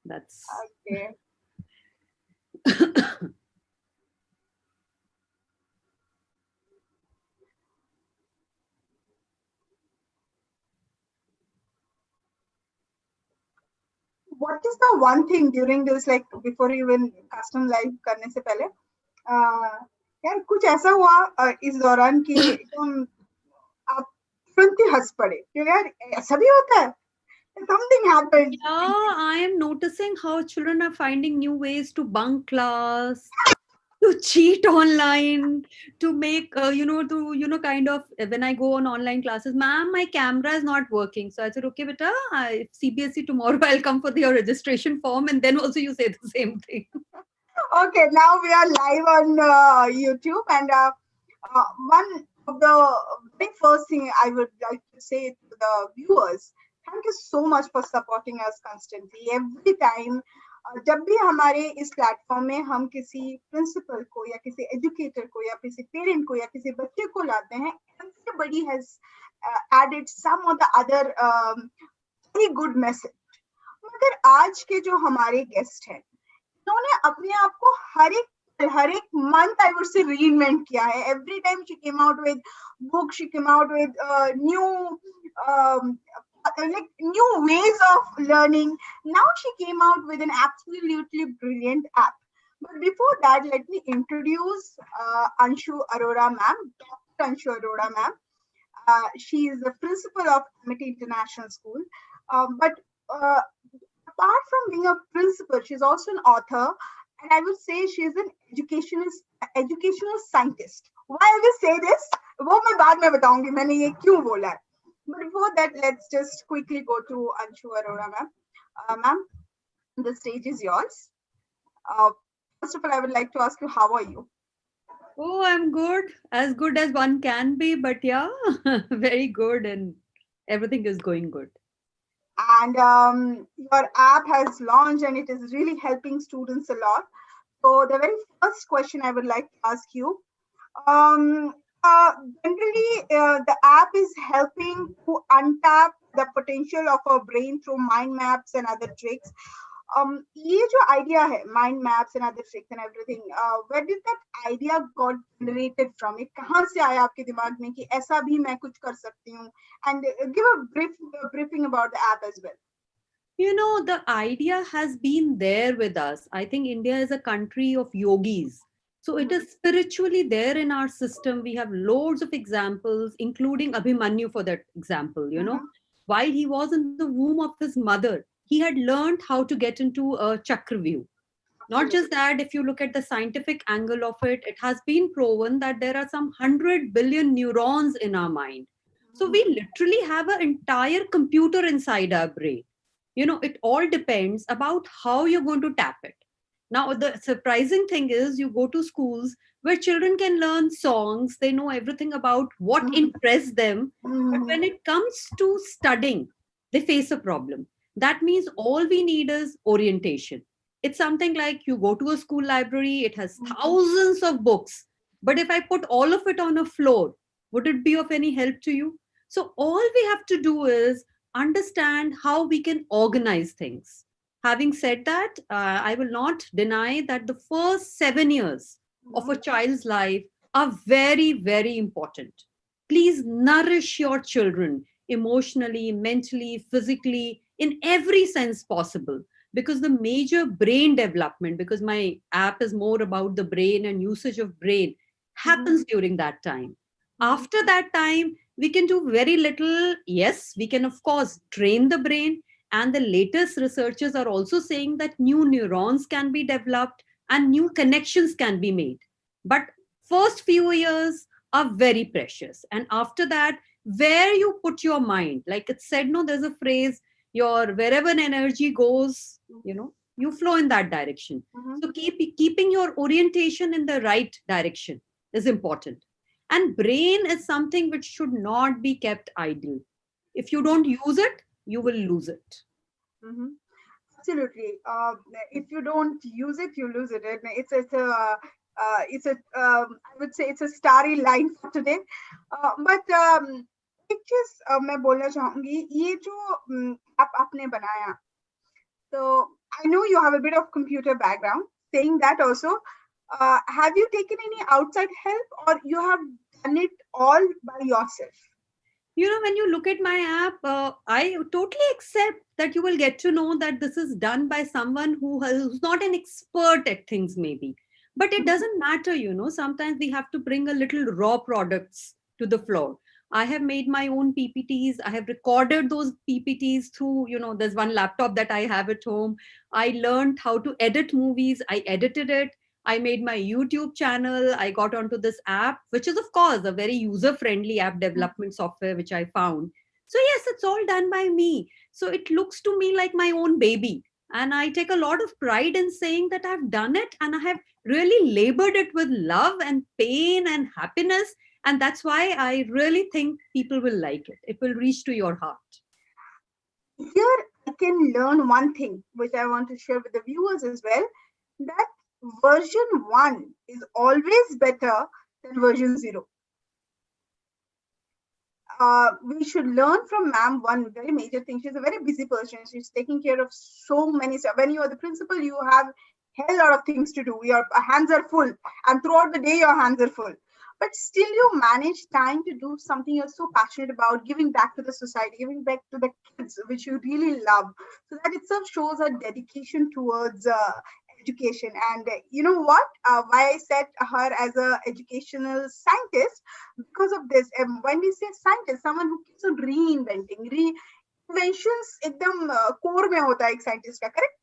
That's Okay. What is the one thing during this, like before even custom live करने से पहले, यार कुछ ऐसा हुआ इस दौरान कि एकदम आप तुरंत ही हंस पड़े क्यों यार, ऐसा भी होता है, something happened. yeah, I am noticing how children are finding new ways to bunk class, to cheat online, to make kind of, when I go on online classes, ma'am, my camera is not working. So I said, okay beta, CBSE tomorrow I'll come for your registration form, and then also you say the same thing. Okay, now we are live on YouTube, and one of the very first thing I would like to say to the viewers, thank you so much for supporting us constantly. Every time, जब भी हमारे इस platform में हम किसी principal को या किसी एजुकेटर को या किसी पेरेंट को या किसी बच्चे को लाते हैं, everybody has added some or the other very good message. मगर आज के जो हमारे गेस्ट हैं, उन्होंने अपने आप को हर एक month I would say reinvent किया है. Every time she came out with book, she came out with like new ways of learning. Now she came out with an absolutely brilliant app. But before that, let me introduce Anshu Arora ma'am, Dr. Anshu Arora ma'am. She is the principal of Amity International School. But apart from being a principal, she's also an author, and I would say she's an educational scientist. Why I will say this, वो मैं बाद में बताऊंगी मैंने ये क्यों बोला है. But before that, let's just quickly go to Anshu Arora ma'am. Ma'am, the stage is yours. First of all, I would like to ask you, how are you? Oh, I'm good as one can be, but yeah, very good, and everything is going good. And your app has launched and it is really helping students a lot. So the very first question I would like to ask you, um, uh, generally the app is helping to untap the potential of our brain through mind maps and other tricks. ये जो idea है, mind maps and other tricks and everything, where did that idea got generated from? ये कहाँ से आया आपके दिमाग में कि ऐसा भी मैं कुछ कर सकती हूँ? And give a briefing about the app as well. The idea has been there with us. I think India is a country of yogis. So it is spiritually there in our system. We have loads of examples, including Abhimanyu for that example. While he was in the womb of his mother, he had learned how to get into a chakra view. Not just that, if you look at the scientific angle of it, it has been proven that there are some 100 billion neurons in our mind. So we literally have an entire computer inside our brain. It all depends about how you're going to tap it. Now, the surprising thing is you go to schools where children can learn songs, they know everything about what interests them. But when it comes to studying, they face a problem. That means all we need is orientation. It's something like you go to a school library, it has thousands of books. But if I put all of it on a floor, would it be of any help to you? So, all we have to do is understand how we can organize things. Having said that, I will not deny that the first 7 years of a child's life are very, very important. Please nourish your children emotionally, mentally, physically, in every sense possible. Because the major brain development, because my app is more about the brain and usage of brain, happens during that time. After that time, we can do very little. Yes, we can, of course, train the brain. And the latest researchers are also saying that new neurons can be developed and new connections can be made. But first few years are very precious. And after that, where you put your mind, like it said, no, there's a phrase, your wherever an energy goes, you flow in that direction. So keeping your orientation in the right direction is important. And brain is something which should not be kept idle. If you don't use it, you will lose it. Mm-hmm. Absolutely. If you don't use it, you lose it. And I would say it's a starry line for today. But एक चीज मैं बोलना चाहूंगी, ये जो आप आपने बनाया, तो I know you have a bit of computer background. Saying that also, have you taken any outside help, or you have done it all by yourself? When you look at my app, I totally accept that you will get to know that this is done by someone who's not an expert at things, maybe. But it doesn't matter. Sometimes we have to bring a little raw products to the floor. I have made my own PPTs. I have recorded those PPTs through, there's one laptop that I have at home. I learned how to edit movies. I edited it. I made my YouTube channel. I got onto this app, which is, of course, a very user friendly app development software, which I found. So, yes, it's all done by me. So, it looks to me like my own baby. And I take a lot of pride in saying that I've done it and I have really labored it with love and pain and happiness. And that's why I really think people will like it. It will reach to your heart. Here, I can learn one thing, which I want to share with the viewers as well, that version 1 is always better than version 0. We should learn from ma'am one very major thing. She's a very busy person. She's taking care of so many stuff. When you are the principal, you have hell lot of things to do. Your hands are full, and throughout the day, your hands are full. But still, you manage time to do something you're so passionate about, giving back to the society, giving back to the kids, which you really love. So that itself shows a dedication towards education. And you know what? Why I set her as a educational scientist, because of this. When we say scientist, someone who keeps on reinventing, reinventions एकदम core में होता है एक scientist का, correct?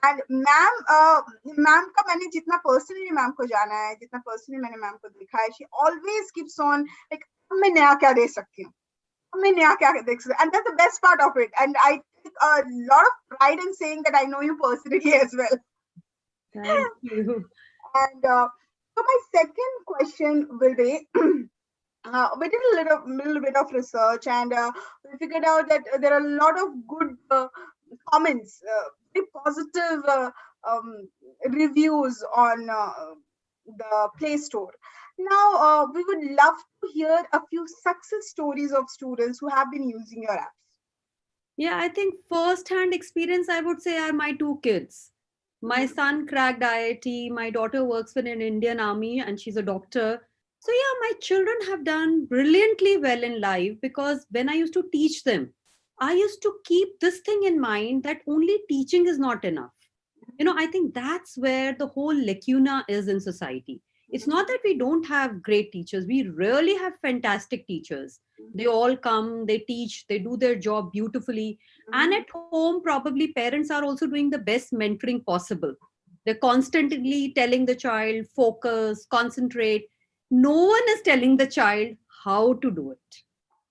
And ma'am का मैंने जितना personally ma'am को जाना है, जितना personally मैंने मैम को देखा है, she always keeps on like मैं नया क्या दे सकती हूँ, मैं नया क्या देख सकती हूँ, and that's the best part of it. And I take a lot of pride in saying that I know you personally as well. Thank you. And so my second question will be, we did a little bit of research, and we figured out that there are a lot of good comments, very positive reviews on the Play Store. Now, we would love to hear a few success stories of students who have been using your apps. Yeah, I think first-hand experience, I would say, are my two kids. My son cracked IIT. My daughter works for an Indian army and she's a doctor. So, yeah, my children have done brilliantly well in life because when I used to teach them, I used to keep this thing in mind that only teaching is not enough. I think that's where the whole lacuna is in society. It's not that we don't have great teachers. We really have fantastic teachers. They all come, they teach, they do their job beautifully. And at home, probably parents are also doing the best mentoring possible. They're constantly telling the child, focus, concentrate. No one is telling the child how to do it.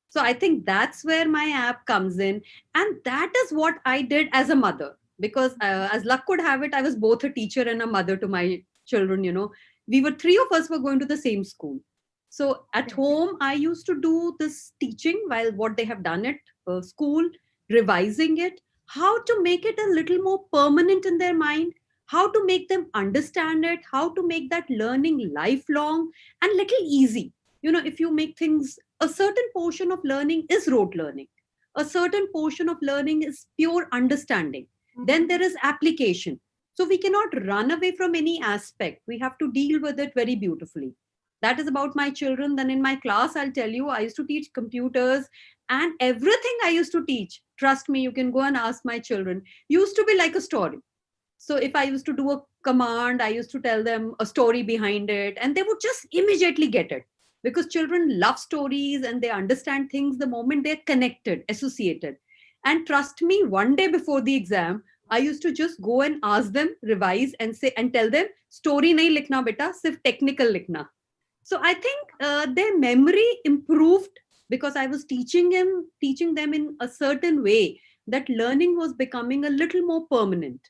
So I think that's where my app comes in. And that is what I did as a mother. Because as luck could have it, I was both a teacher and a mother to my children. We were three of us were going to the same school. So at home, I used to do this teaching while what they have done at school, revising it, how to make it a little more permanent in their mind, how to make them understand it, how to make that learning lifelong and little easy. If you make things, a certain portion of learning is rote learning, a certain portion of learning is pure understanding. Then there is application. So we cannot run away from any aspect. We have to deal with it very beautifully. That is about my children. Then in my class, I'll tell you, I used to teach computers and everything I used to teach. Trust me, you can go and ask my children. Used to be like a story. So if I used to do a command, I used to tell them a story behind it and they would just immediately get it because children love stories and they understand things the moment they're connected, associated. And trust me, one day before the exam, I used to just go and ask them, revise and say and tell them, story nahi likhna beta, sirf technical likhna. So I think their memory improved because I was teaching them in a certain way that learning was becoming a little more permanent.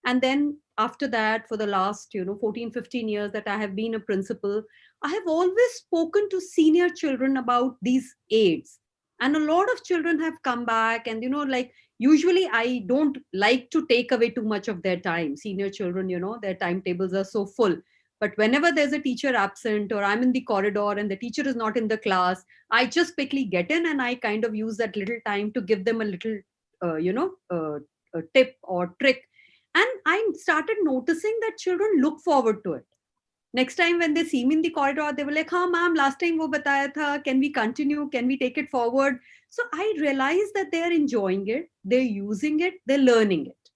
And then after that, for the last 14, 15 years that I have been a principal, I have always spoken to senior children about these aids. And a lot of children have come back and like usually I don't like to take away too much of their time. Senior children, their timetables are so full. But whenever there's a teacher absent or I'm in the corridor and the teacher is not in the class, I just quickly get in and I kind of use that little time to give them a little, a tip or trick. And I started noticing that children look forward to it. Next time when they see me in the corridor, they were like, "Ha, ma'am, last time wo bataya tha. Can we continue? Can we take it forward?" So I realized that they are enjoying it, they're using it, they're learning it.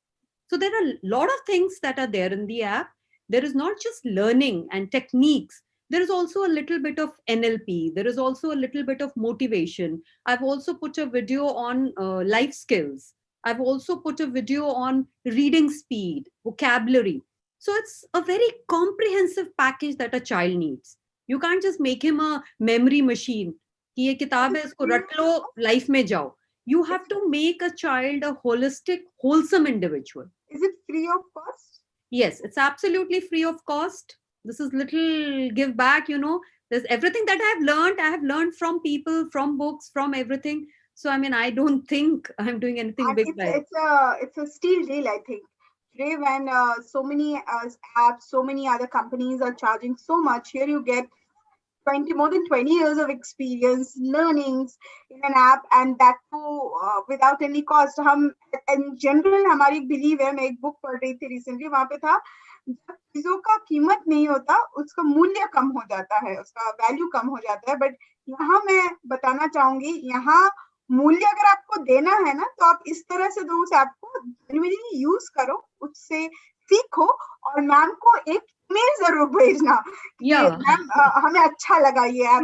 So there are a lot of things that are there in the app. There is not just learning and techniques. There is also a little bit of NLP. There is also a little bit of motivation. I've also put a video on life skills. I've also put a video on reading speed, vocabulary. So it's a very comprehensive package that a child needs. You can't just make him a memory machine. कि ये Is किताब it है इसको free रट of low cost? Life में जाओ. You Is have to make a child a holistic, wholesome individual. it free of cost? Yes, it's absolutely free of cost. This is little give back, There's everything that I have learned from people, from books, from everything. So I mean, I don't think I'm doing anything And big it's by it. it's a steal deal, I think. Today, when so many apps, so many other companies are charging so much, here you get 20 more than 20 years of experience, learnings in an app, and that too without any cost. हम in general हमारी एक belief है, मैं एक book पढ़ रही थी recently, वहां पे था जब चीजों का कीमत नहीं होता उसका मूल्य कम हो जाता है, उसका वैल्यू कम हो जाता है. बट यहाँ मैं बताना चाहूंगी, यहाँ मूल्य अगर आपको देना है ना, तो आप इस तरह से दो उस ऐप को, जेन्युइनली यूज करो, उससे सीखो, और मैम को एक ईमेल जरूर भेजना कि Yeah. मैम हमें अच्छा लगा ये ऐप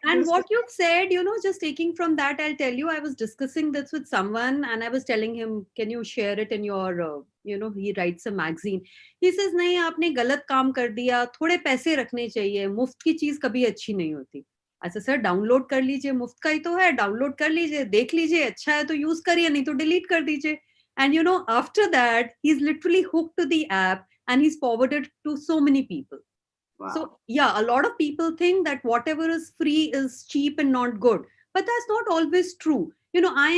And यूज what करके. you've said, just taking from that, I'll tell you, I was discussing this with someone and I was telling him, can you share it in your, he writes a magazine. He says, नहीं, आपने गलत काम कर दिया, थोड़े पैसे रखने चाहिए, मुफ्त की चीज कभी अच्छी नहीं होती. ऐसा सर डाउनलोड कर लीजिए, मुफ्त का ही तो है, डाउनलोड कर लीजिए, देख लीजिए, अच्छा है तो यूज करिए, नहीं तो डिलीट कर दीजिए. And after that, he's literally hooked to the app and he's forwarded to so many people. Wow. So yeah, a lot of people think that whatever is free is cheap and not good, but that's not always true. I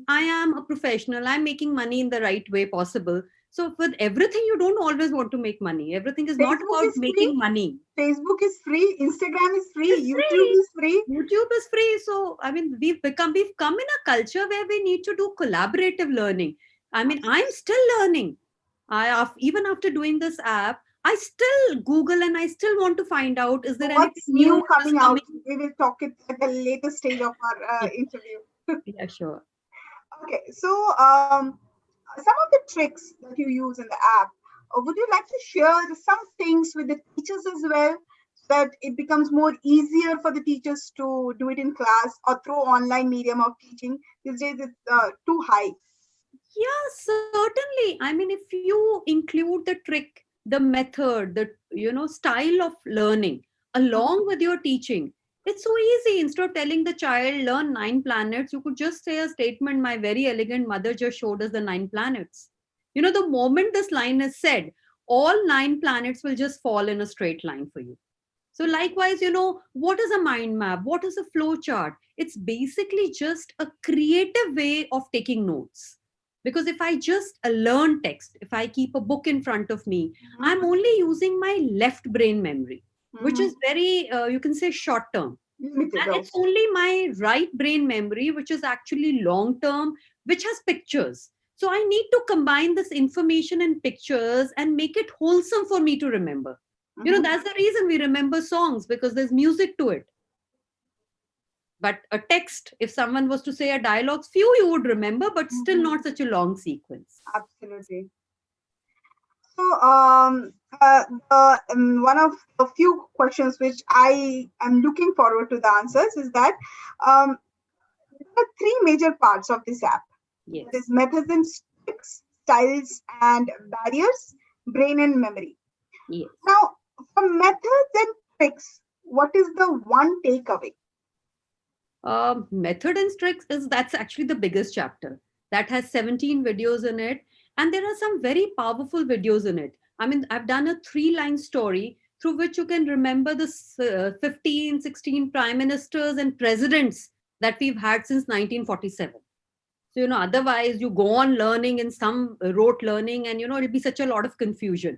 am a professional. I'm making money in the right way possible. So with everything, you don't always want to make money. Everything is not Facebook about is free, making money. Facebook is free, Instagram is free, It's YouTube free. is free. YouTube is free. So I mean, we've come in a culture where we need to do collaborative learning. I mean, I'm still learning. Even after doing this app, I still Google and I still want to find out, is So there anything what's new new which is coming out? coming? We will talk it at the later stage of our interview. Yeah, sure. Okay, so some of the tricks that you use in the app, would you like to share some things with the teachers as well, so that it becomes more easier for the teachers to do it in class or through online medium of teaching? These days it's too high. Yeah, certainly. I mean, if you include the trick, the method, the style of learning along with your teaching, it's so easy. Instead of telling the child learn 9 planets, you could just say a statement. My very elegant mother just showed us the 9 planets. The moment this line is said, all 9 planets will just fall in a straight line for you. So likewise, what is a mind map? What is a flow chart? It's basically just a creative way of taking notes. Because if I just learn text, if I keep a book in front of me, I'm only using my left brain memory, which is very, you can say, short term. Limited And it's also. only my right brain memory, which is actually long term, which has pictures. So I need to combine this information and pictures and make it wholesome for me to remember. That's the reason we remember songs, because there's music to it. But a text, if someone was to say a dialogue, few you would remember, but still not such a long sequence. Absolutely. So, one of the few questions which I am looking forward to the answers is that there are three major parts of this app. Yes. That is methods and tricks, styles and barriers, brain and memory. Yes. Now, for methods and tricks, what is the one takeaway? Method and tricks that's actually the biggest chapter. That has 17 videos in it, and there are some very powerful videos in it. I mean, I've done a 3-line story through which you can remember the 15, 16 prime ministers and presidents that we've had since 1947. So, otherwise you go on learning in some rote learning, and, it'll be such a lot of confusion.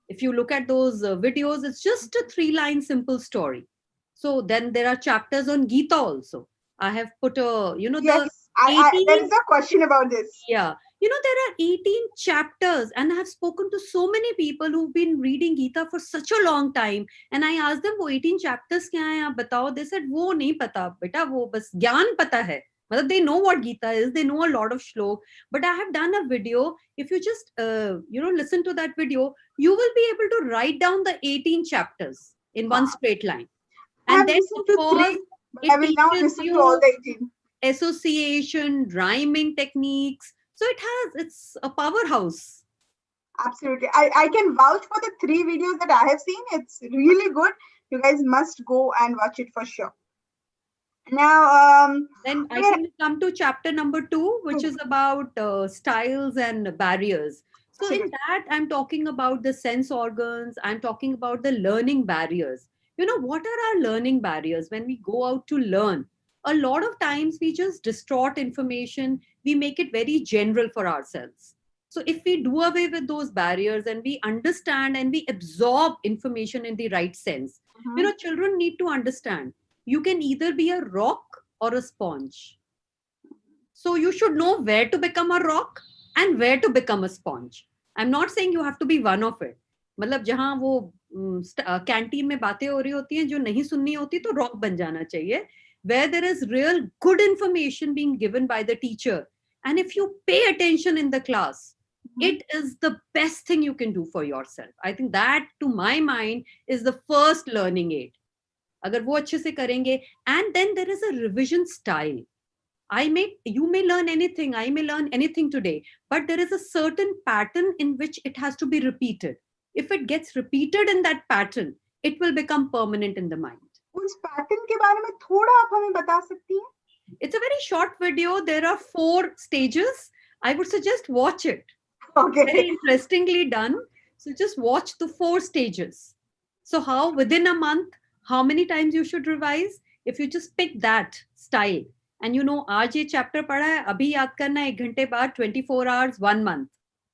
If you look at those videos, it's just a 3-line simple story. So then there are chapters on Gita also. I have put Yes, the there 18, is a question about this. yeah, There are 18 chapters, and I have spoken to so many people who've been reading Gita for such a long time. And I asked them, वो 18 chapters क्या हैं आप बताओ? They said, वो नहीं पता बेटा, वो बस ज्ञान पता है. मतलब they know what Gita is, they know a lot of shlok. But I have done a video. If you just listen to that video, you will be able to write down the 18 chapters in one straight line. I have And then, listened of to course, three, but I it will now teaches listen to all you the 18. association, rhyming techniques. So it's a powerhouse. Absolutely. I can vouch for the three videos that I have seen. It's really good. You guys must go and watch it for sure. Now, Then I where, can come to chapter number 2, which is about styles and barriers. So in absolutely. that, I'm talking about the sense organs. I'm talking about the learning barriers. What are our learning barriers when we go out to learn? A lot of times we just distort information. We make it very general for ourselves. So if we do away with those barriers and we understand and we absorb information in the right sense, Mhm. children need to understand you can either be a rock or a sponge. So you should know where to become a rock and where to become a sponge. I'm not saying you have to be one of it. मतलब जहाँ वो canteen में बातें हो रही होती हैं जो नहीं सुननी होती तो रॉक बन जाना चाहिए. Where there is real good information being given by the teacher, and if you pay attention in the class, Mhm. it is the best thing you can do for yourself. I think that, to my mind, is the first learning aid. अगर वो अच्छे से करेंगे, and then there is a revision style. You may learn anything, I may learn anything today, but there is a certain pattern in which it has to be repeated. If it gets repeated in that pattern, it will become permanent in the mind. उस pattern के बारे में थोड़ा आप हमें बता सकती हैं? It's a very short video. There are 4 stages. I would suggest watch it. Okay. Very interestingly done. So just watch the 4 stages. So how within a month, how many times you should revise? If you just pick that style, and आज ये chapter पढ़ा है, अभी याद करना है 1 घंटे बाद, 24 hours, 1 month.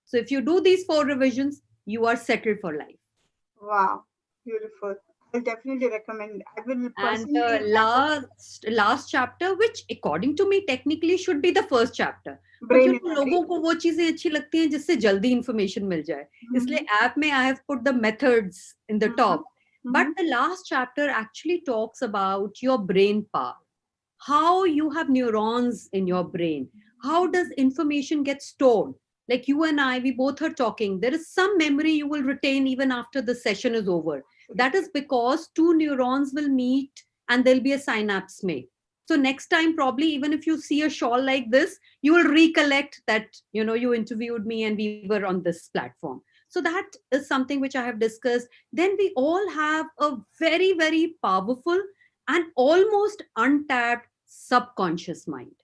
So if you do these 4 revisions, you are settled for life. Wow, beautiful. I'll definitely recommend. I will And personally. last chapter, which according to me technically should be the first chapter, but Brain and memory. लोगों को वो चीजें अच्छी लगती हैं जिससे जल्दी information मिल जाए. इसलिए app में I have put the methods in the top. But the last chapter actually talks about your brain power. How you have neurons in your brain. How does information get stored? Like you and I, we both are talking. There is some memory you will retain even after the session is over. That is because 2 neurons will meet and there'll be a synapse made. So next time, probably even if you see a shawl like this, you will recollect that you interviewed me and we were on this platform. So that is something which I have discussed. Then we all have a very, very powerful and almost untapped subconscious mind.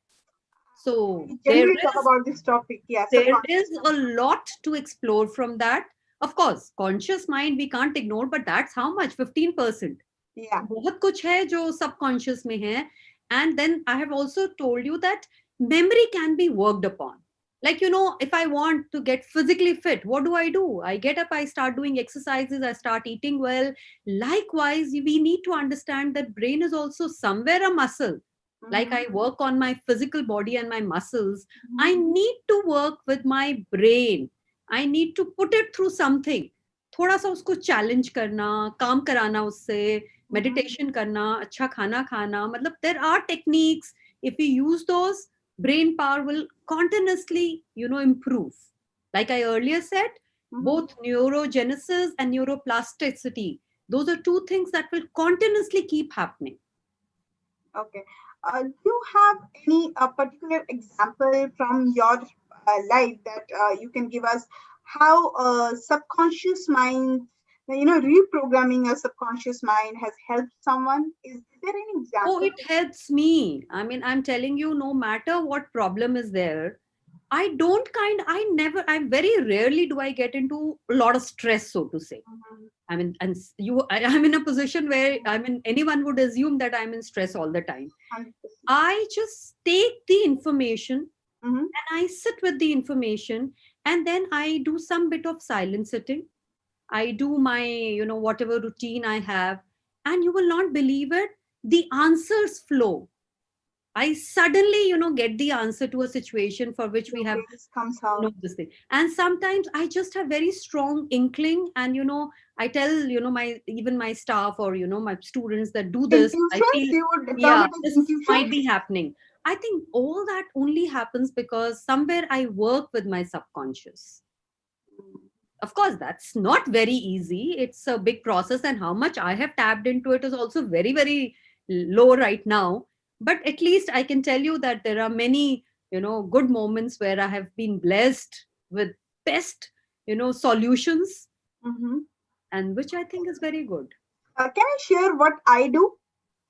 So We there generally talk is about this topic. Yeah, there subconscious is a mind. lot to explore from that. Of course, conscious mind we can't ignore, but that's how much? 15%. Yeah. बहुत कुछ है जो subconscious में है. And then I have also told you that memory can be worked upon. Like, if I want to get physically fit, what do? I get up, I start doing exercises, I start eating well. Likewise, we need to understand that brain is also somewhere a muscle. Like I work on my physical body and my muscles, I need to work with my brain. I need to put it through something. थोड़ा सा उसको challenge करना, काम कराना उससे, meditation करना, अच्छा खाना खाना. मतलब there are techniques. If we use those, brain power will continuously improve. Like I earlier said, both neurogenesis and neuroplasticity, those are 2 things that will continuously keep happening. Okay. Do you have any particular example from your life that you can give us how subconscious mind, reprogramming a subconscious mind has helped someone? Is there any Oh, example? it helps me. I mean, I'm telling you, no matter what problem is there, I very rarely do I get into a lot of stress, so to say. I mean, and I'm in a position where, I mean, anyone would assume that I'm in stress all the time. 100%. I just take the information Mhm. and I sit with the information, and then I do some bit of silent sitting. I do my, whatever routine I have, and you will not believe it, the answers flow. I suddenly, get the answer to a situation for which we Your have face comes out. this thing. And sometimes I just have very strong inkling, and I tell, my even my staff, or my students, that do this. I Intuitions, feel, you would term yeah, it as this might intuitions. be happening. I think all that only happens because somewhere I work with my subconscious. Of course, that's not very easy. It's a big process, and how much I have tapped into it is also very, very low right now. But at least I can tell you that there are many, good moments where I have been blessed with best, solutions, Mhm. and which I think is very good. Can I share what I do?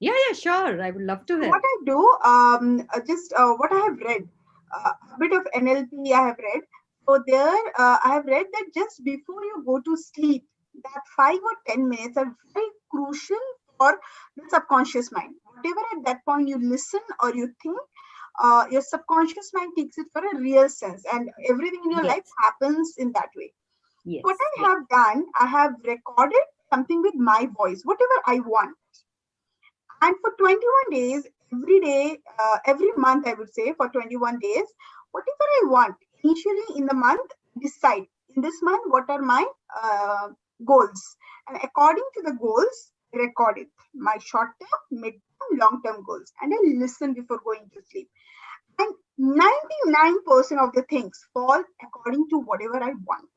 Yeah, yeah, sure. I would love to What hear. I do, just what I have read, a bit of NLP I have read. So there, I have read that just before you go to sleep, that 5 or 10 minutes are very crucial for the subconscious mind. Whatever at that point you listen or you think, your subconscious mind takes it for a real sense, and everything in your life Yes, happens in that way. What yes, I yes. have done, I have recorded something with my voice, whatever I want, and for 21 days, every day, every month, I would say, for 21 days, whatever I want, initially in the month, decide in this month what are my goals. And according to the goals, record it. My short term, mid term, long term goals. And I listen before going to sleep. And 99% of the things fall according to whatever I want.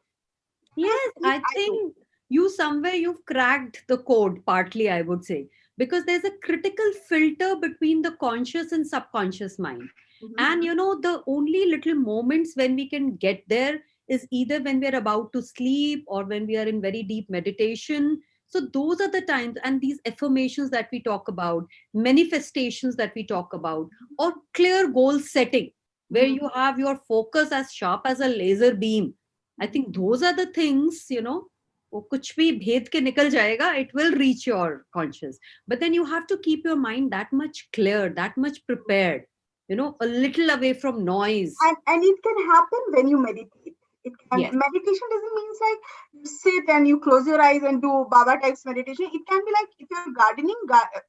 That is Yes, what I I do. think you've cracked the code partly, I would say, because there's a critical filter between the conscious and subconscious mind. Mhm. And the only little moments when we can get there is either when we're about to sleep or when we are in very deep meditation. So those are the times, and these affirmations that we talk about, manifestations that we talk about, or clear goal setting, where Mhm. you have your focus as sharp as a laser beam. I Mhm. think those are the things, वो कुछ भी भेद के निकल जाएगा, it will reach your conscious. But then you have to keep your mind that much clear, that much prepared, a little away from noise. And it can happen when you meditate. It can Yes. meditation doesn't mean like you sit and you close your eyes and do Baba types meditation. It can be like if you're gardening,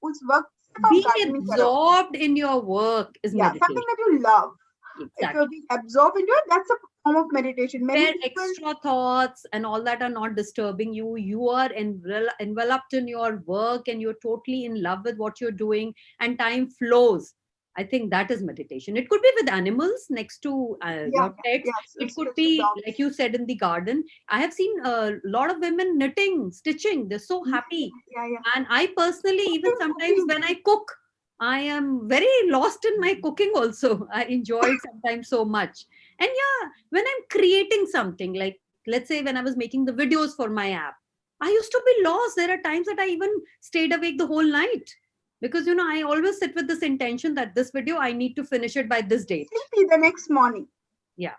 उस वक्त सिर्फ आप Being gardening करो. absorbed in your work is Yeah, something meditation. that you love. If you're Exactly. being absorbed into it, that's a form of meditation. Many Where people, extra thoughts and all that are not disturbing you. You are enveloped in your work, and you're totally in love with what you're doing, and time flows. I think that is meditation. It could be with animals next to yeah, your pets. yes, It could especially be, dogs. like you said, in the garden. I have seen a lot of women knitting, stitching. They're so Yeah, happy. yeah, yeah. And I personally, even Cooking, sometimes cooking. when I cook, I am very lost in my cooking also. I enjoy it sometimes so much. And yeah, when I'm creating something, like let's say when I was making the videos for my app, I used to be lost. There are times that I even stayed awake the whole night, because I always sit with this intention that this video I need to finish it by this date. Sleepy the next morning, Yeah.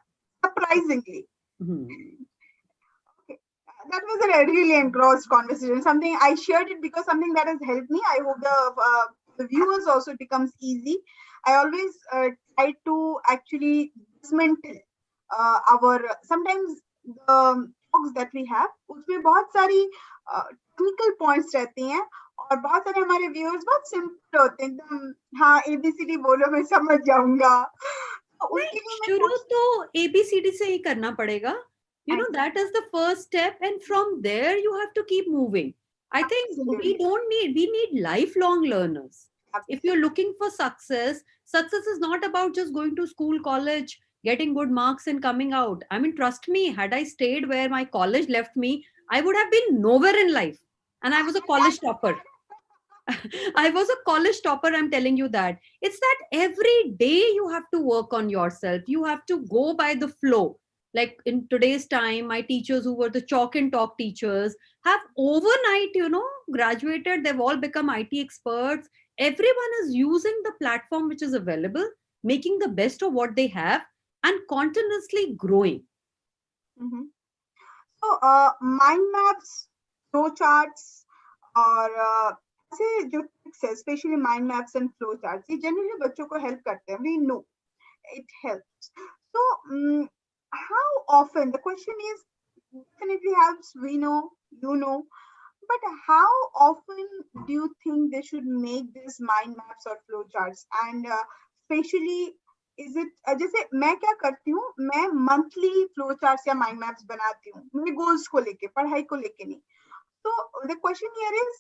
surprisingly. Mhm. Okay. That was a really engrossed conversation. Something I shared it because something that has helped me. I hope the viewers also it becomes easy. I always try to actually dismantle our sometimes the talks that we have. उसमें बहुत सारी technical points रहती हैं और बहुत सारे हमारे viewers बहुत सिंपल होते हैं एकदम हाँ एबीसीडी बोलो मैं समझ जाऊंगा तो नहीं, उनके लिए मैं शुरू कुछ तो एबीसीडी से ही करना पड़ेगा. That is exactly the first step, and from there you have to keep moving. I think we absolutely don't need we need lifelong learners. If you're looking for success is not about just going to school, college, getting good marks and coming out. I mean, trust me, had I stayed where my college left me, I would have been nowhere in life. And I was a college topper. I was a college topper, I'm telling you that. It's that every day you have to work on yourself. You have to go by the flow. Like in today's time, my teachers who were the chalk and talk teachers have overnight, graduated. They've all become IT experts. Everyone is using the platform which is available, making the best of what they have, and continuously growing. Mhm. So, mind maps, flow charts, और ऐसे जो tricks है, especially mind maps and flow charts, ये generally बच्चों को help करते हैं. We know it helps. So, how often? The question is definitely helps. We know, you know, but how often do you think they should make these mind maps or flow charts? And specially is it, जैसे मैं क्या करती हूँ, मैं monthly flow charts या mind maps बनाती हूँ मेरे गोल्स को लेके, पढ़ाई को लेके नहीं. तो द क्वेश्चन हियर इज,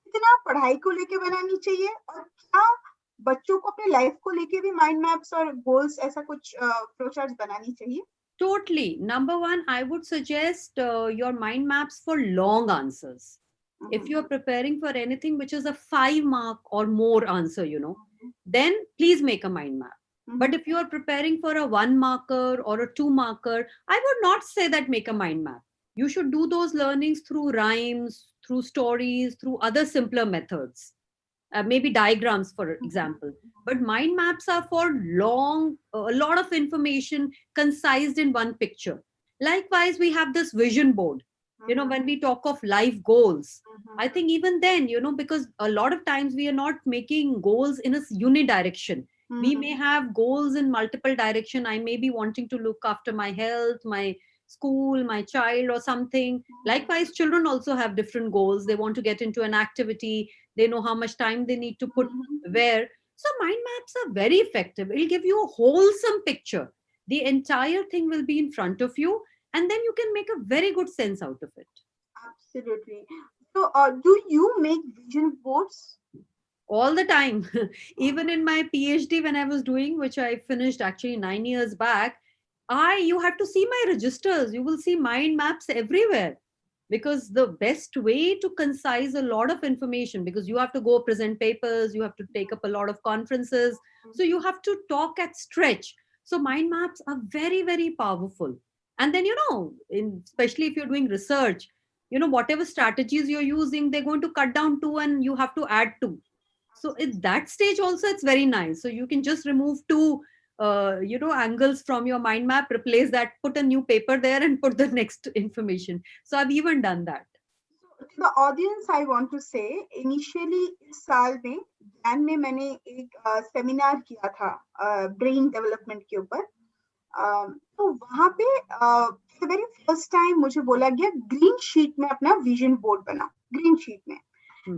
कितना पढ़ाई को लेके बनानी चाहिए, और क्या बच्चों को अपने लाइफ को लेके भी माइंड मैप्स और गोल्स ऐसा कुछ फ्लो चार्ट्स बनानी चाहिए? Totally. Number one, I would suggest your mind maps for long answers. If you're preparing for anything which is a 5 mark or more answer, then please make a mind map. But if you are preparing for a 1 marker or a 2 marker, I would not say that make a mind map. You should do those learnings through rhymes, through stories, through other simpler methods. Maybe diagrams, for example. But mind maps are for long, a lot of information concised in one picture. Likewise, we have this vision board. When we talk of life goals, I think even then, because a lot of times we are not making goals in a unidirection. We may have goals in multiple direction. I may be wanting to look after my health, my school, my child, or something. Likewise, children also have different goals. They want to get into an activity, they know how much time they need to put where. So mind maps are very effective. It'll give you a wholesome picture. The entire thing will be in front of you, and then you can make a very good sense out of it. Absolutely. So, do you make vision boards? All the time. Even in my PhD, when I was doing, which I finished actually 9 years back, you have to see my registers. You will see mind maps everywhere, because the best way to concise a lot of information, because you have to go present papers, you have to take up a lot of conferences, so you have to talk at stretch. So mind maps are very, very powerful. And then, especially if you're doing research, whatever strategies you're using, they're going to cut down to, and you have to add to. So at that stage also, it's very nice. So you can just remove two angles from your mind map, replace that, put a new paper there, and put the next information. So I've even done that. To the audience, I want to say, initially इस साल में जैन में मैंने एक seminar किया था brain development के ऊपर. तो वहां पे वेरी फर्स्ट टाइम मुझे बोला गया ग्रीन शीट में अपना विजन बोर्ड बना, ग्रीन शीट में.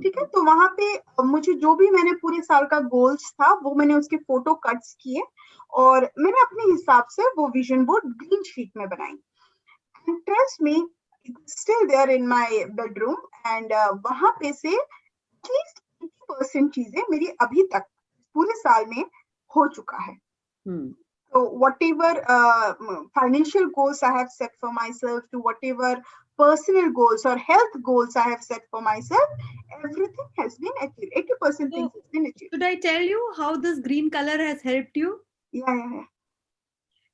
ठीक है, तो वहां पे मुझे जो भी मैंने पूरे साल का गोल्स था वो मैंने उसके फोटो कट्स किए और मैंने अपने हिसाब से वो विजन बोर्ड ग्रीन शीट में बनाई. And trust me, still there in my bedroom. एंड वहां पे से एटलीस्ट 80% चीजें मेरी अभी तक पूरे साल में हो चुका है. So whatever financial goals I have set for myself, to whatever personal goals or health goals I have set for myself, everything has been achieved. 80% things has been achieved. Should I tell you how this green color has helped you? Yeah.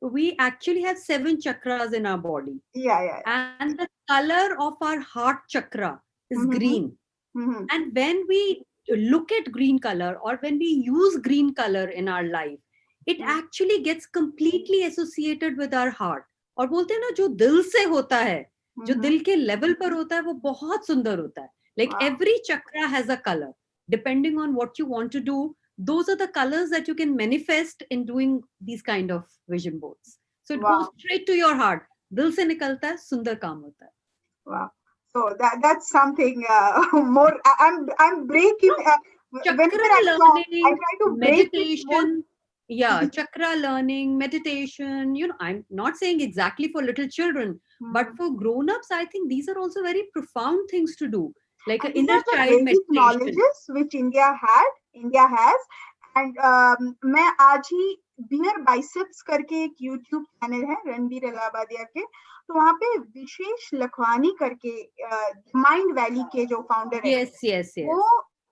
We actually have 7 chakras in our body. Yeah. And the color of our heart chakra is green. And when we look at green color, or when we use green color in our life, it actually gets completely associated with our heart. और बोलते हैं ना, जो दिल से होता है, जो दिल के लेवल पर होता है, वो बहुत सुंदर होता है. Like every chakra has a color. Depending on what you want to do, those are the colors that you can manifest in doing these kind of vision boards. So it goes straight to your heart. दिल से निकलता है, सुंदर काम होता है. Wow. So that's something more. I'm breaking. Chakra learning, I try to meditation. Yeah, chakra learning, meditation. I'm not saying exactly for little children, but for grown-ups, I think these are also very profound things to do, like an inner child meditation. Knowledges which India has, and मैं आज ही beer biceps करके एक YouTube channel है रणबीर इलाहाबादिया के, तो वहाँ पे विशेष लखवानी करके माइंड वैली के जो फाउंडर है, yes. वो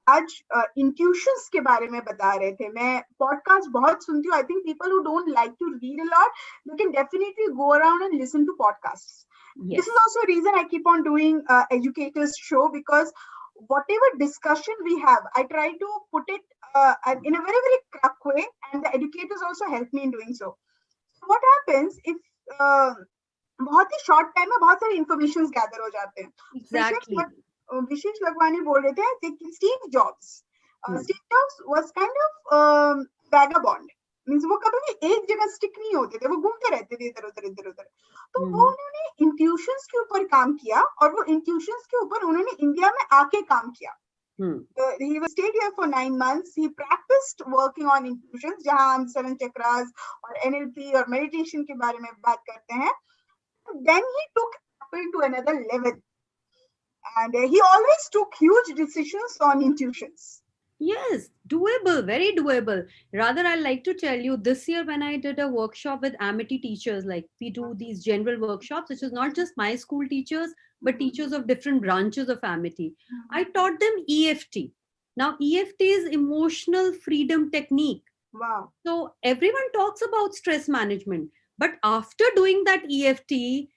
आज इंट्यूशंस के बारे में बता रहे थे. मैं पॉडकास्ट बहुत सुनती हूँ. I think people who don't like to read a lot, they can definitely go around and listen to podcasts. This is also a reason I keep on doing educators show, because whatever discussion we have, I try to put it in a very, very crack way, and the educators also help me in doing so. So what happens if बहुत ही short time में बहुत सारे information gather हो जाते हैं. Exactly. विशेष लखवानी बोल रहे थे कि Steve jobs was kind of vagabond. Means वो कभी भी एक जगह स्टिक नहीं होते थे, वो घूमते रहते थे इधर उधर. तो वो उन्होंने इंट्यूशंस के ऊपर काम किया, और वो इंट्यूशंस के ऊपर उन्होंने इंडिया में आके काम किया. Hmm. He was stayed here for 9 months. He practiced working on intuitions, जहाँ हम 7 chakras और NLP और meditation के बारे में बात करते हैं. Then he took Apple to another level, and he always took huge decisions on intuitions. Yes, doable, very doable. Rather, I like to tell you this year when I did a workshop with Amity teachers, like we do these general workshops, which is not just my school teachers, but teachers of different branches of Amity. I taught them EFT. Now, EFT is emotional freedom technique. Wow. So everyone talks about stress management, but after doing that EFT,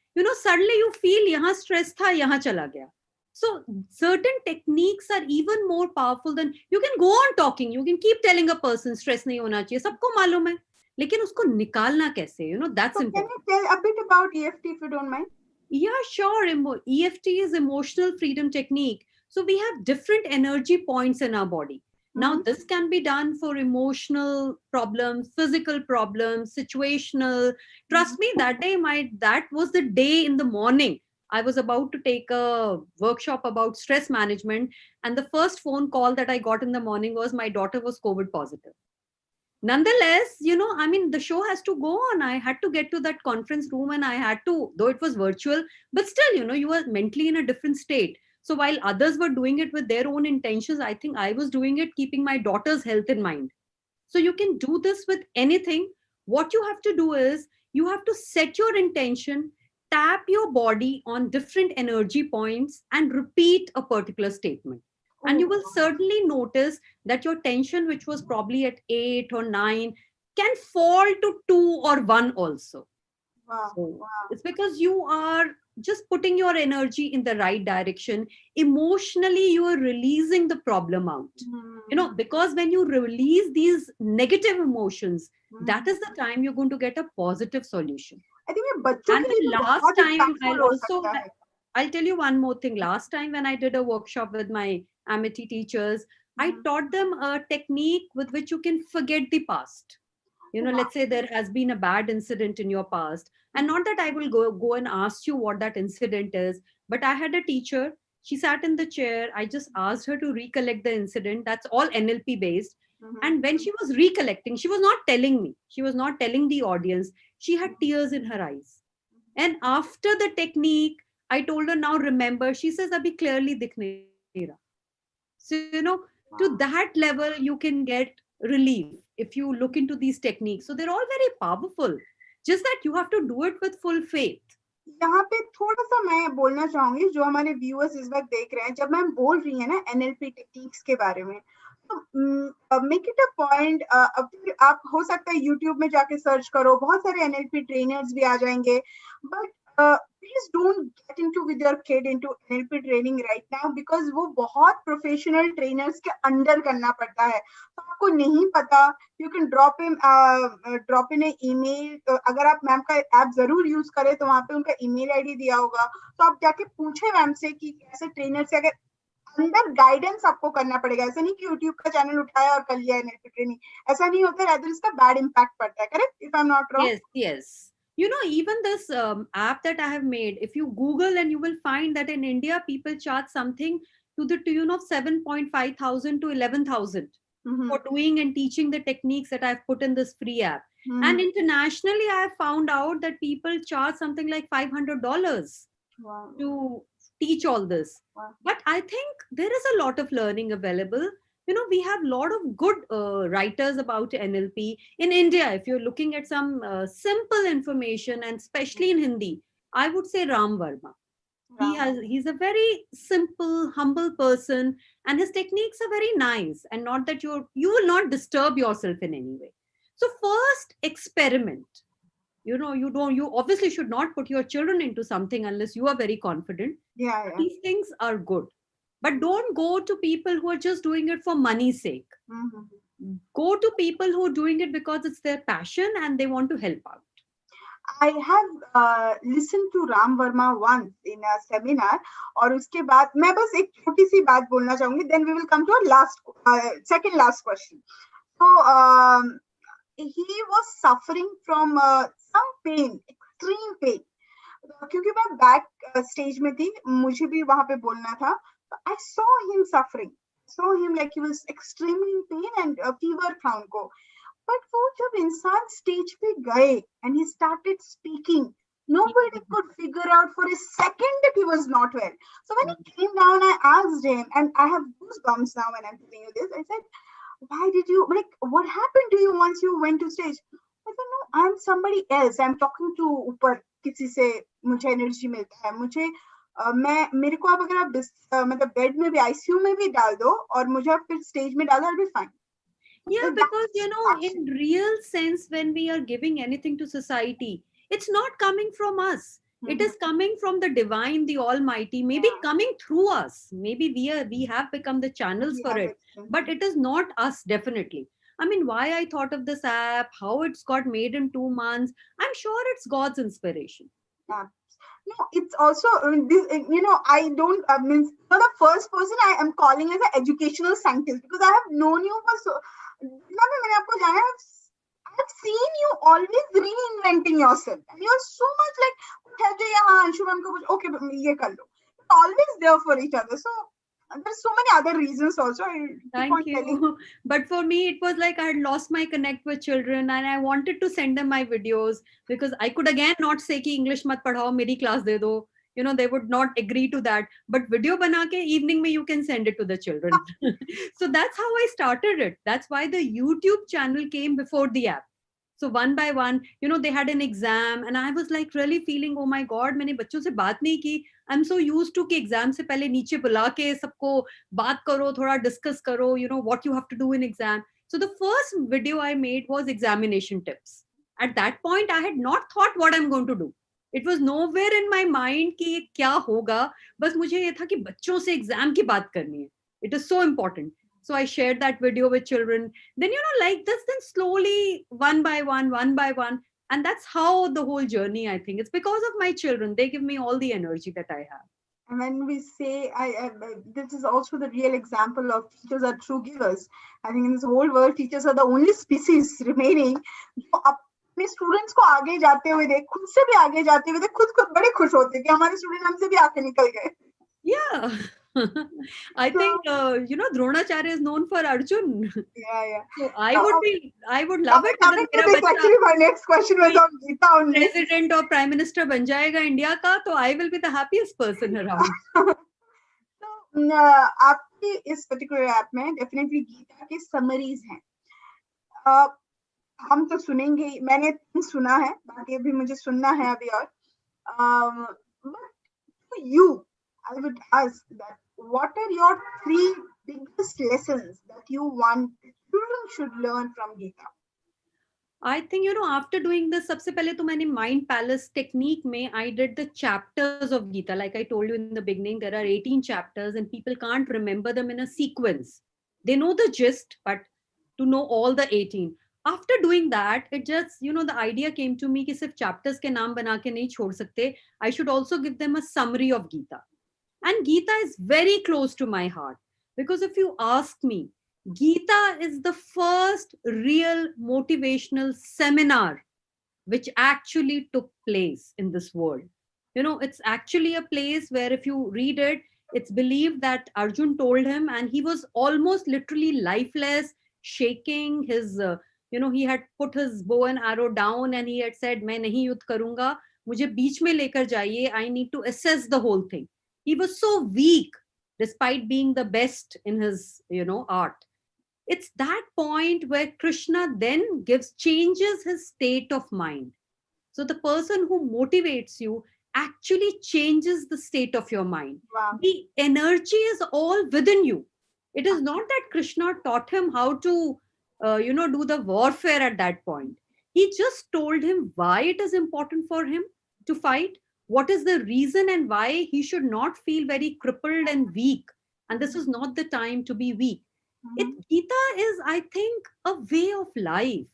suddenly you feel yahan stress tha, yahan chala gaya. So certain techniques are even more powerful than you can go on talking. You can keep telling a person stress nahi hona chahiye. Sabko malum hai. लेकिन उसको निकालना कैसे that's So can you important. tell a bit about EFT if you don't mind? Yeah, sure. EFT is emotional freedom technique. So we have different energy points in our body. Now, Mm-hmm. this can be done for emotional problems, physical problems, situational. Trust me, that was the day in the morning. I was about to take a workshop about stress management, and the first phone call that I got in the morning was my daughter was COVID positive. Nonetheless, I mean, the show has to go on. I had to get to that conference room, and I had to, though it was virtual, but still, you were mentally in a different state. So while others were doing it with their own intentions, I think I was doing it keeping my daughter's health in mind. So you can do this with anything. What you have to do is you have to set your intention, tap your body on different energy points, and repeat a particular statement. And you Oh, will certainly notice that your tension, which was probably at 8 or 9, can fall to 2 or 1 also. wow, So wow. it's because you are just putting your energy in the right direction. Emotionally, you are releasing the problem out. Mm-hmm. Because when you release these negative emotions, that is Mm-hmm. the time you're going to get a positive solution. I think ये बच्चों And के लिए the भी last बहुत time, impactful हो सकता है. I'll tell you one more thing. Last time when I did a workshop with my Amity teachers, I Mm-hmm. taught them a technique with which you can forget the past. Wow. Let's say there has been a bad incident in your past, and not that I will go and ask you what that incident is, but I had a teacher. She sat in the chair. I just asked her to recollect the incident. That's all NLP based. Mm-hmm. And when she was recollecting, she was not telling me, she was not telling the audience, she had tears in her eyes. And after the technique, I told her, now remember. She says, Abhi clearly dikh nahi raha. So, to that Wow. level, you can get relief if you look into these techniques. So, they're all very powerful. Just that you have to do it with full faith. यहाँ पे थोड़ा सा मैं बोलना चाहूंगी जो हमारे viewers इस वक्त देख रहे हैं जब मैं बोल रही है ना एनएलपी टेक्निक्स के बारे में तो मेक इट अ पॉइंट अब फिर आप हो सकता है यूट्यूब में जाके सर्च करो बहुत सारे एनएलपी ट्रेनर्स भी आ जाएंगे but please don't get into with your kid into NLP training right now because वो बहुत प्रोफेशनल ट्रेनर्स के अंडर करना पड़ता है तो आपको नहीं पता you can drop in A email अगर आप मैम का ऐप जरूर यूज करें तो वहां पे उनका ईमेल आईडी दिया होगा तो आप जाके पूछे मैम से कि कैसे ट्रेनर से अगर अंदर गाइडेंस आपको करना पड़ेगा ऐसा नहीं कि यूट्यूब का चैनल उठाया और कर लिया एनएलपी ट्रेनिंग ऐसा नहीं होता रादर इसका बैड इम्पैक्ट पड़ता है correct if I am not wrong Yes, yes. Even this app that I have made, if you Google, and you will find that in India, people charge something to the tune of 7.5 thousand to 11,000 for doing and teaching the techniques that I've put in this free app. And internationally, I have found out that people charge something like $500 wow. to teach all this. Wow. But I think there is a lot of learning available. We have a lot of good writers about NLP in India. If you're looking at some simple information, and especially in Hindi, I would say Ram Verma. Wow. He's a very simple, humble person, and his techniques are very nice, and not that you will not disturb yourself in any way. So first, experiment. You obviously should not put your children into something unless you are very confident. Yeah, But yeah. these things are good, but don't go to people who are just doing it for money's sake. Go to people who are doing it because it's their passion and they want to help out. I have listened to Ram Verma once in a seminar और उसके बाद मैं बस एक छोटी सी बात बोलना चाहूंगी then we will come to our second last question. So he was suffering from some pain, extreme pain. क्योंकि मैं बैक स्टेज में थी मुझे भी वहां पे बोलना था I saw him suffering. saw him like he was extremely in pain and fever था उनको. But वो जब इंसान stage पे गए and he started speaking, nobody could figure out for a second that he was not well. So when he came down, I asked him, and I have goosebumps now when I'm telling you this. I said, "Why did you like? What happened to you once you went to stage?" I said, "No, I'm somebody else. I'm talking to ऊपर किसी से मुझे energy मिलता है मुझे मैं मेरे को आप अगर आप मतलब बेड में भी आईसीयू में भी डाल दो और मुझे आप फिर स्टेज में डालो I'll be fine." Yeah, because That's in real sense, when we are giving anything to society, it's not coming from us. It is coming from the divine, the Almighty, maybe yeah, coming through us. Maybe we have become the channels we for have it, it. but it is not us, definitely. I mean, why I thought of this app, how it's got made in 2 months, I'm sure it's God's inspiration. Yeah. No, it's also this, I don't means you're the first person I am calling as an educational scientist because I have known you for so. जितना भी मैंने आपको जाना है, I've seen you always reinventing yourself, and you're so much like कुछ है जो यहाँ अंशु मैम को कुछ okay ये कर लो. You're always there for each other. So there's so many other reasons also. I keep Thank on telling. you. But for me, it was like I had lost my connect with children and I wanted to send them my videos because I could again not say ki English mat padhao, meri class de do. They would not agree to that. But video bana ke evening mein you can send it to the children. So that's how I started it. That's why the YouTube channel came before the app. So one by one, they had an exam and I was like really feeling, oh my God, मैंने बच्चों से बात नहीं की. I'm so used to कि exam से पहले नीचे बुला के सबको बात करो, थोड़ा discuss करो, what you have to do in exam. So the first video I made was examination tips. At that point, I had not thought what I'm going to do. It was nowhere in my mind कि ये क्या होगा. बस मुझे ये था कि बच्चों से exam की बात करनी है. It is so important. So I shared that video with children. Then, like this, then slowly, one by one. And that's how the whole journey, I think. It's because of my children. They give me all the energy that I have. And when we say, this is also the real example of teachers are true givers. I think in this whole world, teachers are the only species remaining जो अपने students को आगे जाते हुए देख, खुद से भी आगे जाते हुए देख, खुद बड़े खुश होते हैं कि हमारे स्टूडेंट हमसे भी आगे निकल गए. Yeah. I think, Dronacharya is known for Arjun. Yeah. So So, I would love it अगर coming to मेरा this, बच्चा actually, my next question was on Geeta only. president or prime minister बन जाएगा इंडिया का, तो I will be the happiest person around. तो आपकी इस पर्टिकुलर ऐप में डेफिनेटली गीता की समरीज हैं. हम तो सुनेंगे, मैंने सुना है, बाकी अभी मुझे सुनना है अभी और. But for you, I would ask that what are your 3 biggest lessons that you want children should learn from Gita? I think, after doing this, सबसे पहले तो मैंने Mind Palace technique में I did the chapters of Gita. Like I told you in the beginning, there are 18 chapters and people can't remember them in a sequence. They know the gist, but to know all the 18. After doing that, it just, the idea came to me कि सिर्फ chapters के नाम बना के नहीं छोड़ सकते. I should also give them a summary of Gita. And Gita is very close to my heart. Because if you ask me, Gita is the first real motivational seminar which actually took place in this world. It's actually a place where if you read it, it's believed that Arjun told him, and he was almost literally lifeless, shaking his, he had put his bow and arrow down and he had said, मैं नहीं युद्ध करूंगा, मुझे बीच में लेकर जाइए, I need to assess the whole thing. He was so weak despite being the best in his, art. It's that point where Krishna then changes his state of mind. So the person who motivates you actually changes the state of your mind. Wow. The energy is all within you. It is not that Krishna taught him how to, do the warfare at that point. He just told him why it is important for him to fight, what is the reason and why he should not feel very crippled and weak. And this is not the time to be weak. Gita is, I think, a way of life.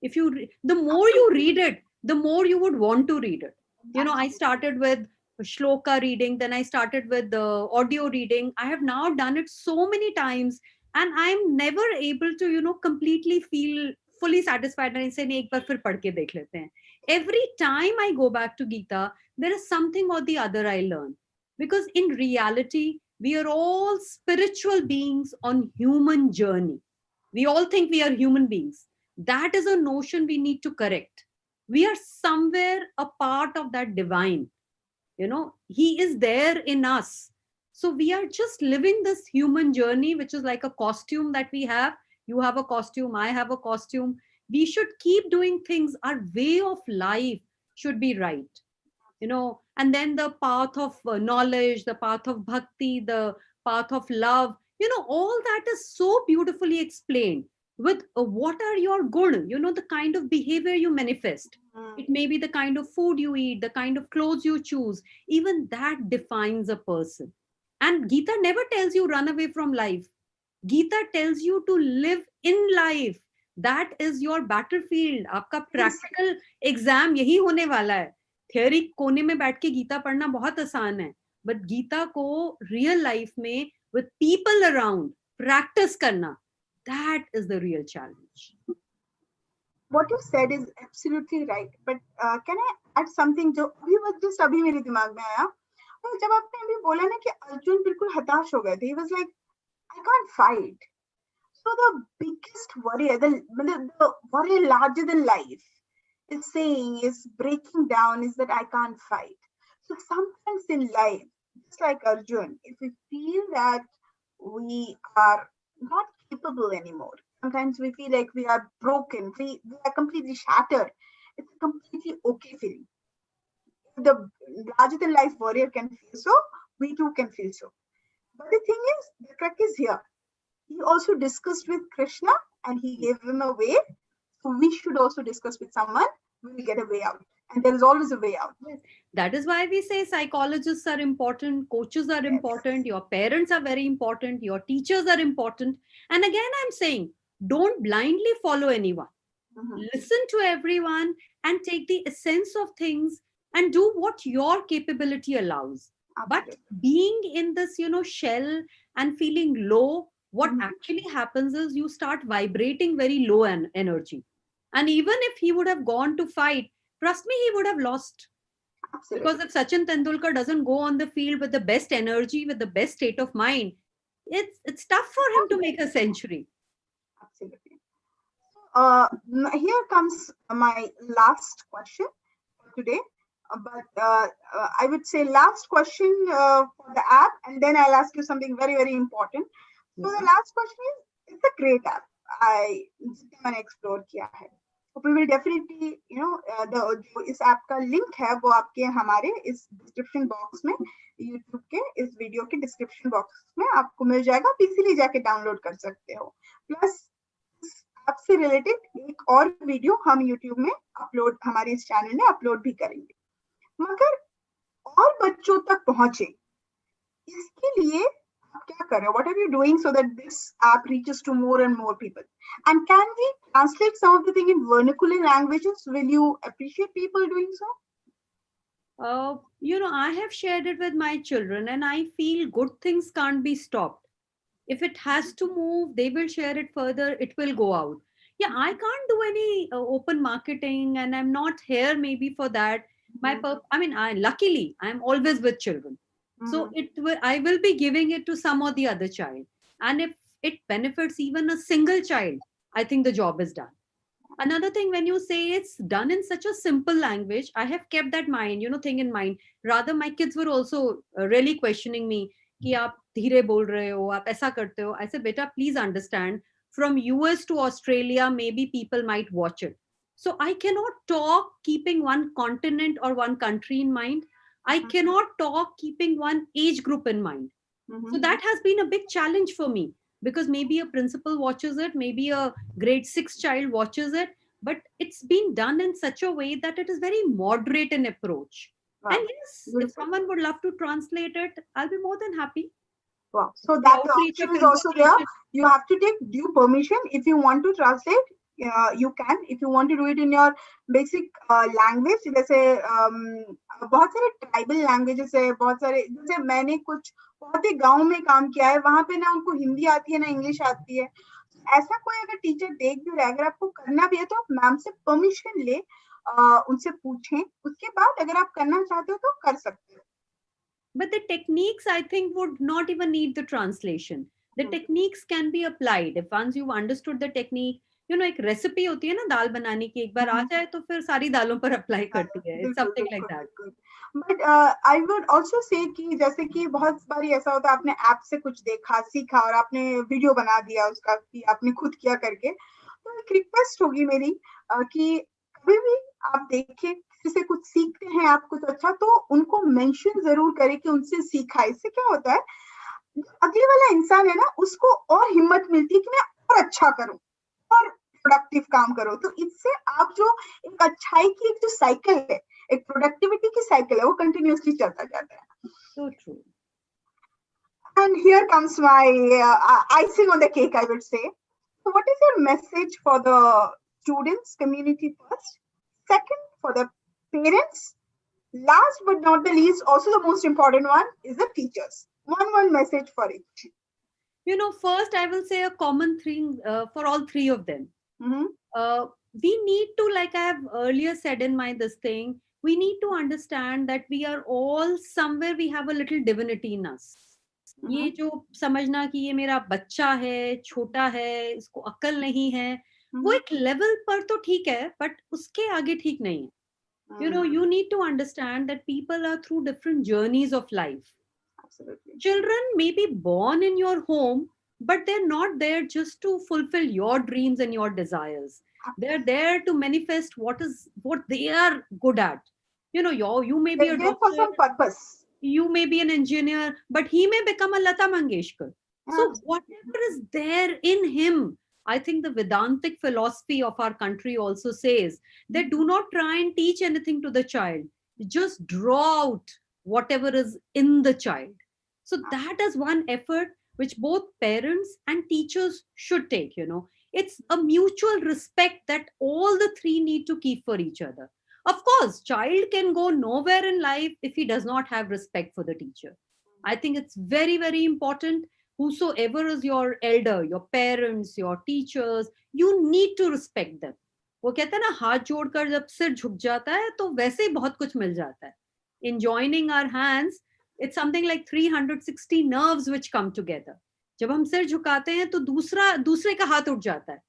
If the more you read it, the more you would want to read it. I started with shloka reading, then I started with the audio reading. I have now done it so many times, and I'm never able to, completely feel fully satisfied. And I say, "Nee, ek baar fir pad ke dekh lete hain." Every time I go back to Gita, there is something or the other I learn. Because in reality, We are all spiritual beings on human journey. We all think we are human beings. That is a notion we need to correct. We are somewhere a part of that divine. He is there in us. So we are just living this human journey, which is like a costume that we have. You have a costume, I have a costume. We should keep doing things. Our way of life should be right. And then the path of knowledge, the path of bhakti, the path of love, all that is so beautifully explained with what are your gun, the kind of behavior you manifest. Mm. It may be the kind of food you eat, the kind of clothes you choose. Even that defines a person. And Gita never tells you run away from life. Gita tells you to live in life. That is your battlefield. आपका practical exam यही होने वाला है. Theory कोने में बैठ के गीता पढ़ना बहुत आसान है, बट गीता को रियल लाइफ में विद पीपल अराउंड प्रैक्टिस करना, that is the real challenge. What you said is absolutely right, but can I add something जो अभी मेरे दिमाग में आया. तो जब आपने अभी बोला ना कि अर्जुन बिल्कुल हताश हो गए थे, he was like, I can't fight. So the biggest worry, the worry larger than life is saying, is breaking down, is that I can't fight. So sometimes in life, just like Arjun, if we feel that we are not capable anymore, sometimes we feel like we are broken, we are completely shattered. It's a completely okay feeling. If the larger than life warrior can feel so, we too can feel so. But the thing is, the trick is here. He also discussed with Krishna and he gave him a way. So we should also discuss with someone, we will get a way out. And there is always a way out. Yes. That is why we say psychologists are important, coaches are Yes. important, your parents are very important, your teachers are important. And again, I'm saying, don't blindly follow anyone. Mhm. Listen to everyone and take the essence of things and do what your capability allows. But Absolutely. being in this, shell and feeling low, what Mhm. actually happens is you start vibrating very low energy. And even if he would have gone to fight, trust me, he would have lost. Because Absolutely. if Sachin Tendulkar doesn't go on the field with the best energy, with the best state of mind, it's tough for him to make a century. Absolutely. Here comes my last question for today. But I would say last question for the app, and then I'll ask you something very, very important. So the last question is, it's a great app. मैंने explore किया है. We will definitely, the जो इस app का link है वो आपके हमारे इस डिस्क्रिप्शन बॉक्स में, यूट्यूब के इस वीडियो के डिस्क्रिप्शन बॉक्स में आपको मिल जाएगा. आप इजीली जाके डाउनलोड कर सकते हो. प्लस ऐप से रिलेटेड एक और वीडियो हम यूट्यूब में अपलोड, हमारे इस चैनल में अपलोड भी करेंगे. मगर और बच्चों तक पहुंचे इसके लिए आप क्या कर रहे हो? What are you doing so that this app reaches to more and more people? And can we translate some of the thing in vernacular languages? Will you appreciate people doing so? I have shared it with my children, and I feel good things can't be stopped. If it has to move, they will share it further, it will go out. Yeah, I can't do any open marketing, and I'm not here maybe for that. I luckily I'm always with children, so I will be giving it to some or the other child, and if it benefits even a single child, I think the job is done. Another thing, when you say it's done in such a simple language, I have kept that thing in mind. Rather, my kids were also really questioning me कि आप धीरे बोल रहे हो, आप ऐसा करते हो. I said, beta, please understand, from US to Australia, maybe people might watch it. So I cannot talk keeping one continent or one country in mind. I cannot talk keeping one age group in mind. So that has been a big challenge for me, because maybe a principal watches it, maybe a grade 6 child watches it, but it's been done in such a way that it is very moderate in approach. Wow. And yes, if someone would love to translate it, I'll be more than happy. Wow. So The that outreach option of is also there. information. You have to take due permission. If you want to translate, you can. If you want to do it in your basic language, जैसे बहुत सारे tribal languages है, बहुत सारे, जैसे मैंने कुछ बहुत ही गांव में काम किया है, वहां पे ना उनको हिंदी आती है ना इंग्लिश आती है. ऐसा कोई अगर टीचर देख भी रहा है, अगर आपको करना भी है तो आप मैम से परमिशन ले, उनसे पूछें, उसके बाद अगर आप करना चाहते हो तो कर सकते हो. But the techniques, I think, would not even need the translation. The techniques can be applied if once you've understood the technique. एक रेसिपी होती है ना दाल बनाने की, एक बार आ जाए तो फिर सारी दालों पर अप्लाई करती है. It's बिल्कुल something like बिल्कुल that. बिल्कुल. But I would also say कि जैसे कि बहुत बारी ऐसा होता है आपने ऐप से कुछ देखा सीखा और आपने वीडियो बना दिया उसका कि आपने खुद किया करके, तो एक रिक्वेस्ट होगी मेरी कि कभी भी आप देखें किसी से कुछ सीखते हैं आप कुछ अच्छा, तो उनको मेंशन जरूर करें कि उनसे सीखा. इससे क्या होता है, अगले वाला इंसान है ना उसको और हिम्मत मिलती है कि मैं और अच्छा करूं और प्रोडक्टिव काम करो. तो इससे आप जो एक अच्छाई की एक जो साइकिल है, एक प्रोडक्टिविटी की साइकिल है, वो कंटिन्यूअसली चलता जाता है. So true. And here comes my icing on the cake, I would say. So what is your message for the students community first? Second, for the parents. Last but not the least, also the most important one is the teachers. One message for each. First I will say a common thing for all three of them. Mm-hmm. We need to, like I have earlier said in my this thing, we need to understand that we are all somewhere, we have a little divinity in us. ये Mm-hmm. जो समझना कि ये मेरा बच्चा है, छोटा है, इसको अक्ल नहीं है, वो एक लेवल पर तो ठीक है, बट उसके आगे ठीक नहीं है. You need to understand that people are through different journeys of life. Absolutely. Children may be born in your home, but they're not there just to fulfill your dreams and your desires. They're there to manifest what they are good at. You may be They're a there for doctor, some purpose. you may be an engineer, but he may become a Lata Mangeshkar. So Absolutely. whatever is there in him, I think the Vedantic philosophy of our country also says that do not try and teach anything to the child. Just draw out whatever is in the child. So that is one effort which both parents and teachers should take. It's a mutual respect that all the three need to keep for each other. Of course, child can go nowhere in life if he does not have respect for the teacher. I think it's very, very important. Whosoever is your elder, your parents, your teachers, you need to respect them. वो कहते हैं ना, हाथ जोड़कर जब सिर झुक जाता है तो वैसे ही बहुत कुछ मिल जाता है. In joining our hands, it's something like 360 nerves which come together. जब हम सिर झुकाते हैं तो दूसरे का हाथ उठ जाता है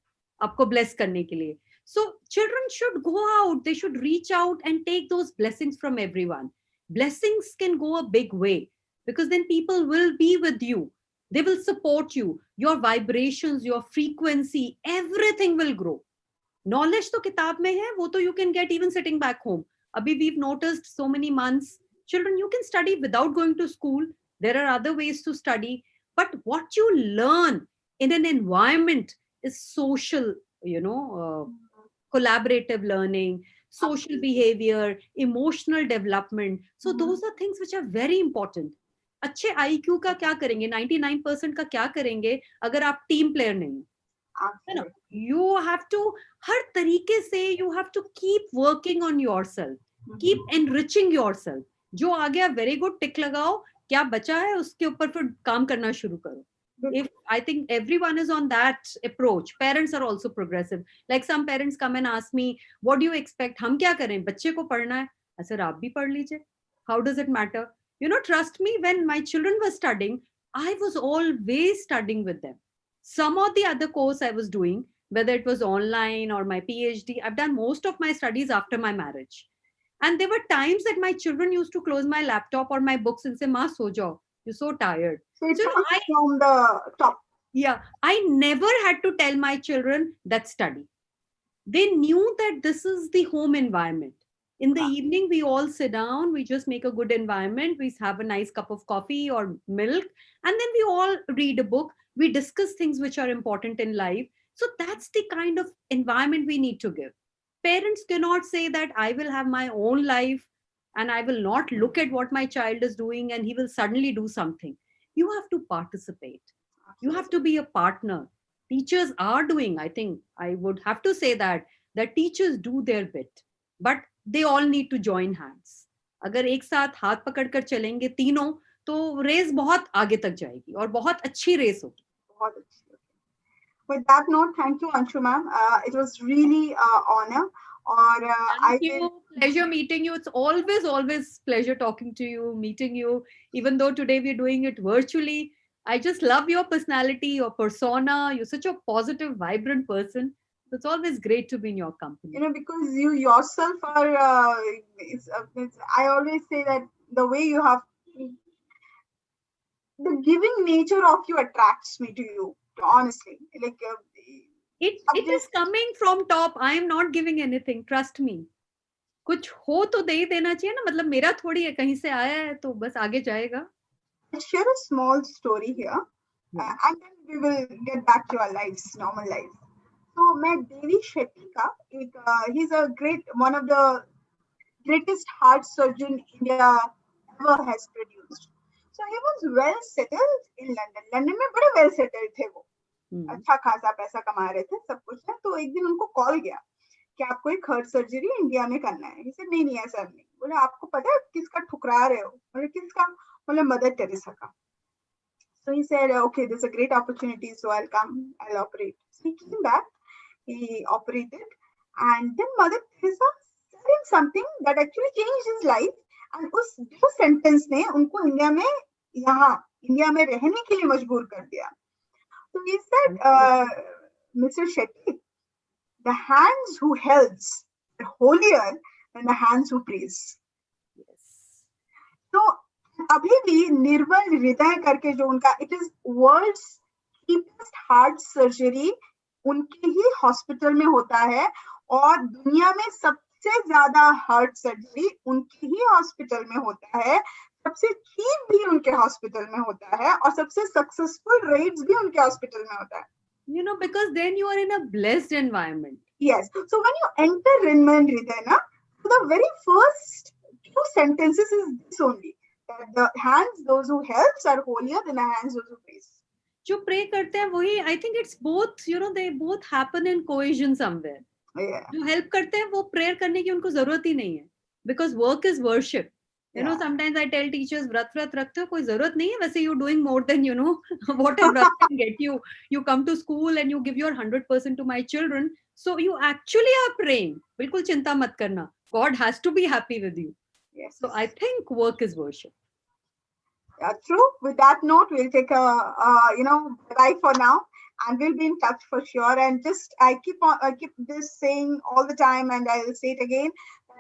आपको bless करने के लिए. So children should go out, they should reach out and take those blessings from everyone. Blessings can go a big way because then people will be with you. They will support you. Your vibrations, your frequency, everything will grow. Knowledge to kitab mein hai, wo to you can get even sitting back home. Abhi we've noticed so many months, children, you can study without going to school. There are other ways to study. But what you learn in an environment is social, collaborative learning, social behavior, emotional development. So those are things which are very important. अच्छे IQ का क्या करेंगे, 99% का क्या करेंगे अगर आप team player नहीं है ना. You have to हर तरीके से you have to keep working on yourself, keep enriching yourself. जो आ गया very good टिक लगाओ, क्या बचा है उसके ऊपर फिर काम करना शुरू करो. If I think everyone is on that approach, parents are also progressive. Like some parents come and ask me, what do you expect? हम क्या करें? बच्चे को पढ़ना है. सर आप भी पढ़ लीजिए. How does it matter? Trust me, when my children were studying, I was always studying with them. Some of the other course I was doing, whether it was online or my PhD, I've done most of my studies after my marriage. And there were times that my children used to close my laptop or my books and say, Ma, so jao. You're so tired. So it comes from the top. Yeah, I never had to tell my children that study. They knew that this is the home environment. In the evening, we all sit down, we just make a good environment, we have a nice cup of coffee or milk, and then we all read a book, we discuss things which are important in life. So that's the kind of environment we need to give. Parents cannot say that I will have my own life and I will not look at what my child is doing and he will suddenly do something. You have to participate. You have to be a partner. Teachers are doing, I think I would have to say that teachers do their bit, but they all need to join hands. अगर एक साथ हाथ पकड़कर चलेंगे तीनों तो race बहुत आगे तक जाएगी और बहुत अच्छी रेस होगी. बहुत अच्छी. With that note, thank you, Anshu ma'am. It was really honor और Thank I will. you. Pleasure meeting you. It's always pleasure talking to you, meeting you. Even though today we're doing it virtually, I just love your personality, your persona. You're such a positive, vibrant person. It's always great to be in your company. Because you yourself are, I always say that the way you have, the giving nature of you attracts me to you, honestly. Like, It is just coming from top. I am not giving anything. Trust me. कुछ हो तो दे ही देना चाहिए ना, मतलब मेरा थोड़ी है, कहीं से आया है तो बस आगे जाएगा. I'll share a small story here, Yeah. and then we will get back to our lives, normal lives. So, मैं देवी शेट्टी का एक, he's a great, one of the greatest heart surgeon India ever has produced. So he was well settled in London. London में बड़े well settled थे वो. अच्छा खासा पैसा कमा रहे थे, सब कुछ है. तो एक दिन उनको कॉल गया कि आपको एक हार्ट सर्जरी इंडिया में करना है. He said, नहीं ऐसा नहीं. बोले आपको पता है किसका ठुकरा रहे हो? बोले किसका? बोले मदर टेरेसा का. So he said, okay, there's a great opportunity, so I'll come, I'll operate. So he came back, he operated, and then Mother Teresa said him something that actually changed his life. And उस जो sentence ने उनको India में, यहाँ India में रहने के लिए मजबूर कर दिया. So he said, Mr. Shetty, the hands who helps are holier than the hands who praise. Yes. So अभी भी निर्मल हृदय करके जो उनका, it is world's cheapest heart surgery उनके ही हॉस्पिटल में होता है, और दुनिया में सबसे ज्यादा हार्ट सर्जरी उनके ही हॉस्पिटल में होता है, सबसे चीप भी उनके हॉस्पिटल में होता है, और सबसे सक्सेसफुल रेट्स भी उनके हॉस्पिटल में होता है. Because then you are in a blessed environment. Yes. So when you enter Rinman Hridayana, the very first two sentences is this only. That the hands, those who helps, are holier than the hands, those who praise. जो pray करते हैं वही, I think it's both, they both happen in cohesion somewhere. Yeah. जो help करते हैं वो prayer करने की उनको जरूरत ही नहीं है, because work is worship. Sometimes I tell teachers, व्रत रखते हो कोई जरूरत नहीं है, वैसे you're doing more than what a व्रत can get you. You come to school and you give your 100% to my children, so you actually are praying. बिल्कुल चिंता मत करना, God has to be happy with you. Yes. So I think work is worship. True. With that note, we'll take bye for now, and we'll be in touch for sure. And just I keep this saying all the time, and I'll say it again.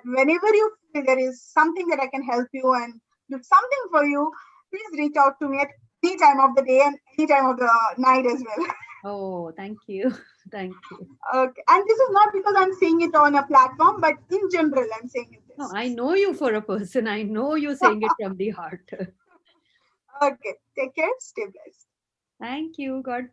Whenever you feel there is something that I can help you and do something for you, please reach out to me at any time of the day and any time of the night as well. Oh, thank you. Thank you. Okay. And this is not because I'm saying it on a platform, but in general, I'm saying it. No, I know you for a person. I know you're saying it from the heart. Okay. Take care. Stay blessed. Thank you. God